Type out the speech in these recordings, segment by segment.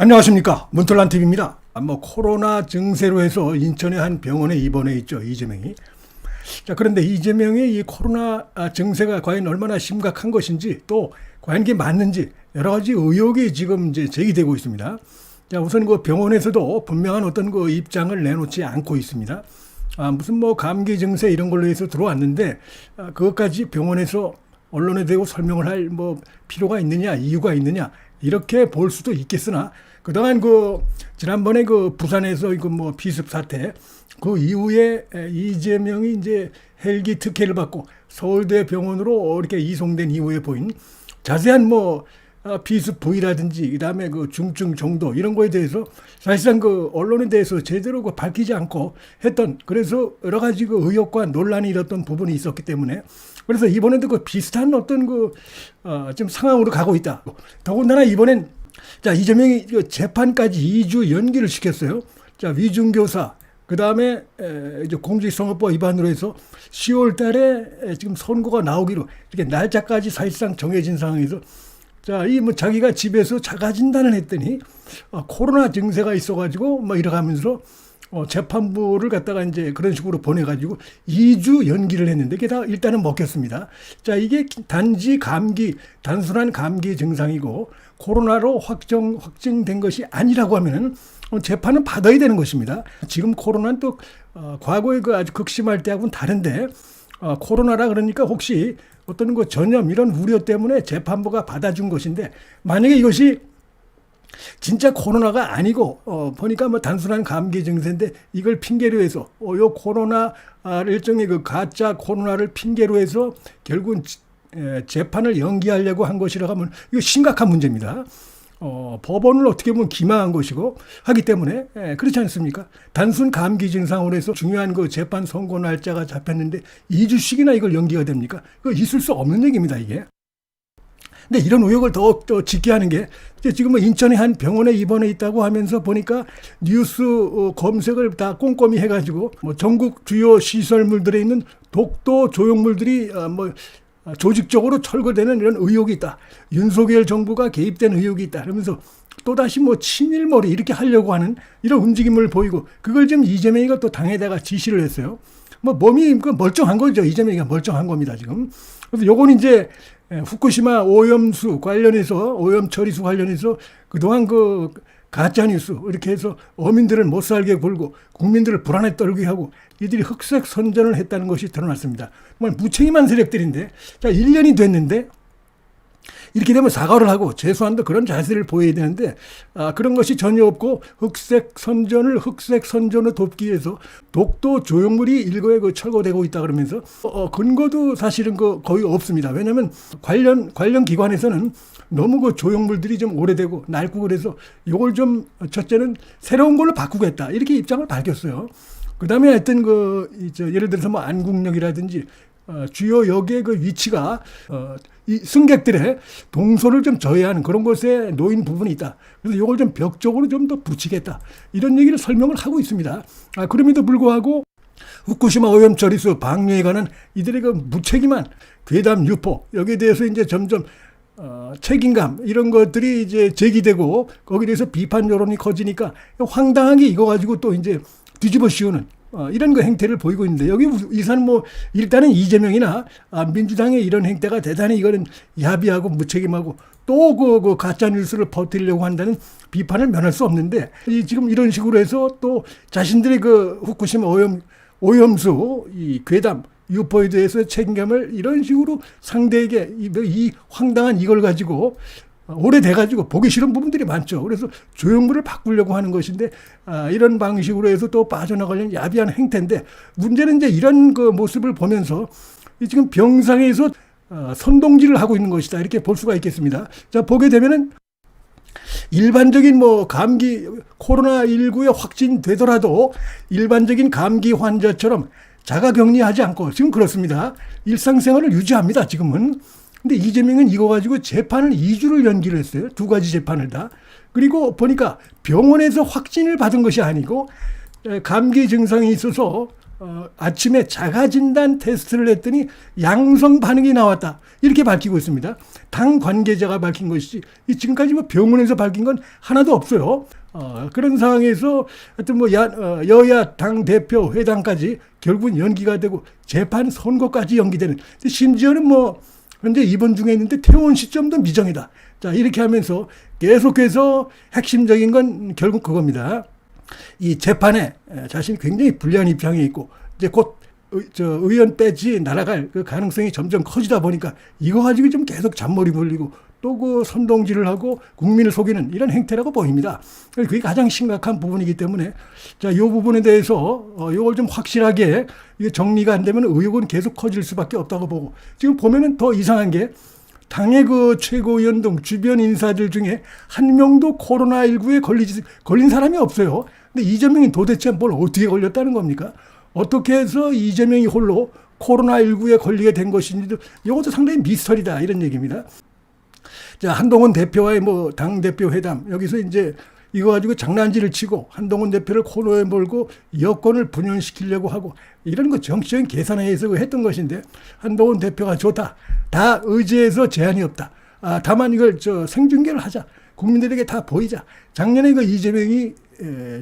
안녕하십니까, 문틀란TV입니다. 코로나 증세로 해서 인천의 한 병원에 입원해 있죠, 이재명이. 자, 그런데 이재명의 이 코로나 증세가 과연 얼마나 심각한 것인지, 또 과연 이게 맞는지 여러 가지 의혹이 지금 이제 제기되고 있습니다. 자, 우선 그 병원에서도 분명한 어떤 그 입장을 내놓지 않고 있습니다. 무슨 감기 증세 이런 걸로 해서 들어왔는데, 그것까지 병원에서 언론에 대고 설명을 할 필요가 있느냐, 이유가 있느냐, 이렇게 볼 수도 있겠으나, 그동안 지난번에 부산에서 비습 사태, 그 이후에 이재명이 이제 헬기 특혜를 받고 서울대 병원으로 이렇게 이송된 이후에 보인 자세한 비습 부위라든지, 그다음에 중증 정도 이런 거에 대해서 사실상 언론에 대해서 제대로 밝히지 않고 했던, 그래서 여러 가지 의혹과 논란이 일었던 부분이 있었기 때문에, 그래서 이번에도 비슷한 어떤 지금 상황으로 가고 있다. 더군다나 이번엔 자, 이재명이 재판까지 2주 연기를 시켰어요. 자, 위중교사, 그 다음에 이제 공직선거법 위반으로 해서 10월 달에 지금 선고가 나오기로 이렇게 날짜까지 사실상 정해진 상황에서, 자, 자기가 집에서 자가 진단을 했더니 코로나 증세가 있어가지고 이래 가면서 재판부를 갖다가 이제 그런 식으로 보내가지고 2주 연기를 했는데, 이게 다 일단은 먹혔습니다. 자, 이게 단지 단순한 감기 증상이고 코로나로 확정된 것이 아니라고 하면은 재판은 받아야 되는 것입니다. 지금 코로나는 또 과거에 아주 극심할 때하고는 다른데, 코로나라 그러니까 혹시 어떤 전염 이런 우려 때문에 재판부가 받아준 것인데, 만약에 이것이 진짜 코로나가 아니고 보니까 단순한 감기 증세인데 이걸 핑계로 해서 요 코로나 일종의 가짜 코로나를 핑계로 해서 결국은 재판을 연기하려고 한 것이라고 하면 이거 심각한 문제입니다. 법원을 어떻게 보면 기망한 것이고 하기 때문에, 그렇지 않습니까? 단순 감기 증상으로 해서 중요한 재판 선고 날짜가 잡혔는데 2주씩이나 이걸 연기가 됩니까? 그거 있을 수 없는 얘기입니다, 이게. 근데 이런 의혹을 더 짙게 하는 게, 지금 인천의 한 병원에 입원해 있다고 하면서 보니까 뉴스 검색을 다 꼼꼼히 해가지고 전국 주요 시설물들에 있는 독도 조형물들이 조직적으로 철거되는 이런 의혹이 있다. 윤석열 정부가 개입된 의혹이 있다. 그러면서 또다시 친일몰이 이렇게 하려고 하는 이런 움직임을 보이고, 그걸 지금 이재명이가 또 당에다가 지시를 했어요. 몸이 멀쩡한 거죠. 이재명이가 멀쩡한 겁니다, 지금. 그래서 요건 이제 후쿠시마 오염수 관련해서, 오염 처리수 관련해서 그동안 가짜뉴스 이렇게 해서 어민들을 못 살게 굴고 국민들을 불안에 떨게 하고 이들이 흑색 선전을 했다는 것이 드러났습니다. 정말 무책임한 세력들인데, 자, 1년이 됐는데 이렇게 되면 사과를 하고 최소한도 그런 자세를 보여야 되는데, 그런 것이 전혀 없고 흑색 선전을 돕기 위해서 독도 조형물이 일거에 철거되고 있다 그러면서 근거도 사실은 거의 없습니다. 왜냐하면 관련 기관에서는 너무 조형물들이 좀 오래되고 낡고 그래서 이걸 좀 첫째는 새로운 걸로 바꾸겠다 이렇게 입장을 밝혔어요. 그 다음에 하여튼 예를 들어서 안국역이라든지 주요 역의 위치가 이 승객들의 동선을 좀 저해하는 그런 곳에 놓인 부분이 있다. 그래서 이걸 좀 벽 쪽으로 좀 더 붙이겠다. 이런 얘기를 설명을 하고 있습니다. 그럼에도 불구하고 후쿠시마 오염 처리수 방류에 관한 이들의 무책임한 괴담 유포, 여기에 대해서 이제 점점 책임감 이런 것들이 이제 제기되고 거기에 대해서 비판 여론이 커지니까 황당하게 이거 가지고 또 이제 뒤집어 씌우는 이런 행태를 보이고 있는데, 여기 이산 일단은 이재명이나 민주당의 이런 행태가 대단히 이거는 야비하고 무책임하고 또 가짜 뉴스를 퍼뜨리려고 한다는 비판을 면할 수 없는데, 지금 이런 식으로 해서 또 자신들의 후쿠시마 오염수 이 괴담 유포에 대해서 책임감을 이런 식으로 상대에게 이 황당한 이걸 가지고 오래돼가지고 보기 싫은 부분들이 많죠. 그래서 조형물을 바꾸려고 하는 것인데, 이런 방식으로 해서 또 빠져나가려는 야비한 행태인데, 문제는 이제 이런 모습을 보면서 지금 병상에서 선동질을 하고 있는 것이다 이렇게 볼 수가 있겠습니다. 자, 보게 되면은 일반적인 감기 코로나19에 확진되더라도 일반적인 감기 환자처럼 자가격리하지 않고 지금 그렇습니다. 일상생활을 유지합니다, 지금은. 근데 이재명은 이거 가지고 재판을 2주를 연기를 했어요. 두 가지 재판을 다. 그리고 보니까 병원에서 확진을 받은 것이 아니고 감기 증상이 있어서 아침에 자가진단 테스트를 했더니 양성 반응이 나왔다. 이렇게 밝히고 있습니다. 당 관계자가 밝힌 것이지 지금까지 뭐 병원에서 밝힌 건 하나도 없어요. 그런 상황에서 하여튼 뭐 여야 당 대표 회담까지 결국은 연기가 되고 재판 선고까지 연기되는, 심지어는 뭐 현재 입원 중에 있는데 퇴원 시점도 미정이다. 자, 이렇게 하면서 계속해서 핵심적인 건 결국 그겁니다. 이 재판에 자신이 굉장히 불리한 입장에 있고 이제 곧 의원 빼지 날아갈 그 가능성이 점점 커지다 보니까 이거 가지고 좀 계속 잔머리 돌리고 또 그 선동질을 하고 국민을 속이는 이런 행태라고 보입니다. 그게 가장 심각한 부분이기 때문에 자, 이 부분에 대해서 이걸 좀 확실하게 이게 정리가 안 되면 의혹은 계속 커질 수밖에 없다고 보고, 지금 보면은 더 이상한 게 당의 그 최고위원 등 주변 인사들 중에 한 명도 코로나19에 걸린 사람이 없어요. 근데 이재명이 도대체 뭘 어떻게 걸렸다는 겁니까? 어떻게 해서 이재명이 홀로 코로나19에 걸리게 된 것인지도 이것도 상당히 미스터리다, 이런 얘기입니다. 자, 한동훈 대표와의 뭐 당대표 회담, 여기서 이제 이거 가지고 장난질을 치고 한동훈 대표를 코너에 몰고 여권을 분열시키려고 하고 이런 거 정치적인 계산에 의해서 했던 것인데, 한동훈 대표가 좋다, 다 의제에서 제한이 없다, 다만 이걸 생중계를 하자, 국민들에게 다 보이자. 작년에 그 이재명이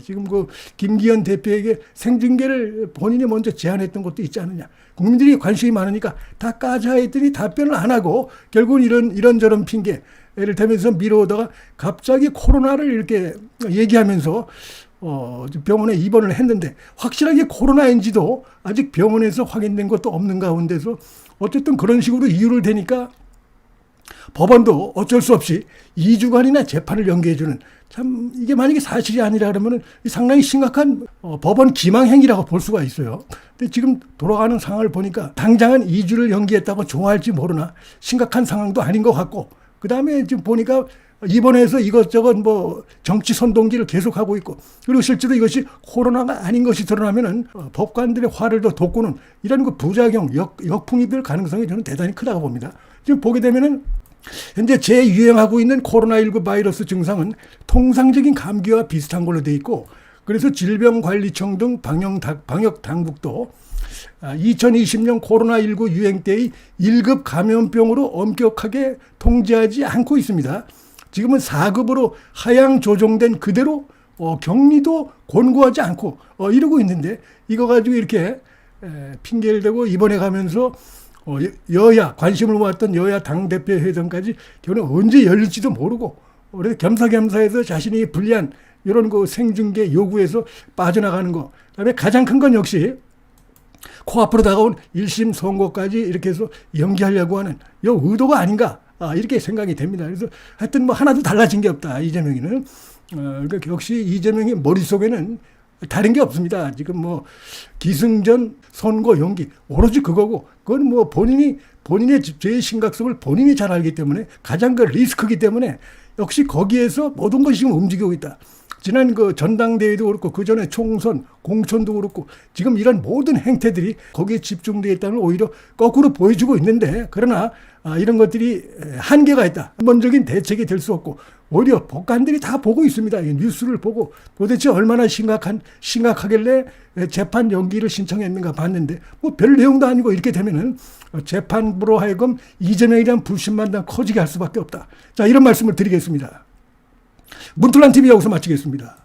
지금 그 김기현 대표에게 생중계를 본인이 먼저 제안했던 것도 있지 않느냐. 국민들이 관심이 많으니까 다 까자 했더니 답변을 안 하고 결국은 이런저런 핑계를 대면서 미뤄오다가 갑자기 코로나를 이렇게 얘기하면서 병원에 입원을 했는데 확실하게 코로나인지도 아직 병원에서 확인된 것도 없는 가운데서 어쨌든 그런 식으로 이유를 대니까 법원도 어쩔 수 없이 2주간이나 재판을 연기해주는, 참 이게 만약에 사실이 아니라 그러면 상당히 심각한 법원 기망행위라고 볼 수가 있어요. 근데 지금 돌아가는 상황을 보니까 당장은 2주를 연기했다고 좋아할지 모르나 심각한 상황도 아닌 것 같고, 그 다음에 지금 보니까 이번에서 이것저것 뭐 정치 선동질을 계속하고 있고, 그리고 실제로 이것이 코로나가 아닌 것이 드러나면은 법관들의 화를 더 돋구는 이런 그 부작용, 역풍이 될 가능성이 저는 대단히 크다고 봅니다. 지금 보게 되면은 현재 재유행하고 있는 코로나19 바이러스 증상은 통상적인 감기와 비슷한 걸로 돼 있고, 그래서 질병관리청 등 방역 당국도 2020년 코로나19 유행 때의 1급 감염병으로 엄격하게 통제하지 않고 있습니다. 지금은 4급으로 하향 조정된 그대로 격리도 권고하지 않고 이러고 있는데, 이거 가지고 이렇게 핑계를 대고 이번에 가면서 여야 관심을 모았던 여야 당대표 회담까지 저는 언제 열릴지도 모르고, 그래서 겸사겸사해서 자신이 불리한 이런 그 생중계 요구에서 빠져나가는 거, 그다음에 가장 큰 건 역시 코앞으로 다가온 1심 선고까지 이렇게 해서 연기하려고 하는 이 의도가 아닌가, 이렇게 생각이 됩니다. 그래서 하여튼 뭐 하나도 달라진 게 없다, 이재명이는. 그러니까 역시 이재명의 머릿속에는 다른 게 없습니다. 지금 뭐 기승전 선거 연기 오로지 그거고, 그건 뭐 본인의 죄의 심각성을 본인이 잘 알기 때문에 가장 그 리스크이기 때문에 역시 거기에서 모든 것이 지금 움직이고 있다. 지난 그 전당대회도 그렇고 그 전에 총선, 공천도 그렇고 지금 이런 모든 행태들이 거기에 집중되어 있다는 걸 오히려 거꾸로 보여주고 있는데, 그러나 이런 것들이 한계가 있다. 근본적인 대책이 될 수 없고 오히려 법관들이 다 보고 있습니다. 이 뉴스를 보고 도대체 얼마나 심각하길래 재판 연기를 신청했는가 봤는데 뭐 별 내용도 아니고 이렇게 되면은 재판부로 하여금 이재명에 대한 불신만 더 커지게 할 수밖에 없다. 자, 이런 말씀을 드리겠습니다. 문틀란 TV 여기서 마치겠습니다.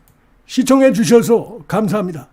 시청해 주셔서 감사합니다.